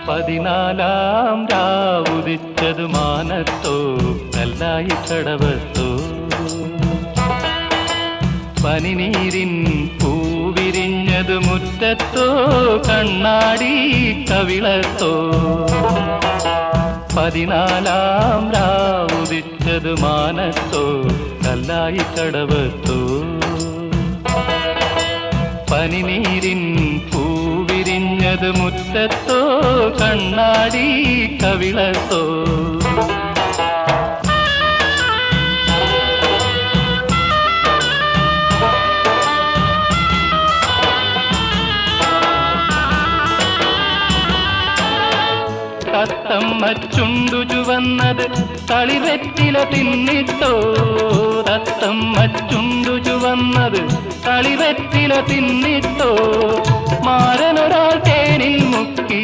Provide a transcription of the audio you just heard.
പതിനാലാം രാവുദിച്ചതു മാനത്തോ കല്ലായി കടവത്തോ പനിനീരിൻ പൂവിരിഞ്ഞതു മുറ്റത്തോ കണ്ണാടി കവിളത്തോ പതിനാലാം രാവുദിച്ചതു മാനത്തോ കല്ലായി കടവത്തോ പനിനീരിൻ പൂവിരിഞ്ഞതു മുറ്റത്തോ കണ്ണാടി കവിളത്തോ തത്തമ്മ ചുണ്ടു ചുവന്നത് കളിവെറ്റില തിന്നിട്ടോ തത്തമ്മ ചുണ്ടു ചുവന്നത് കളിവെറ്റില തിന്നിട്ടോ മാരനൊരാൾ തേനിൽ മുക്കി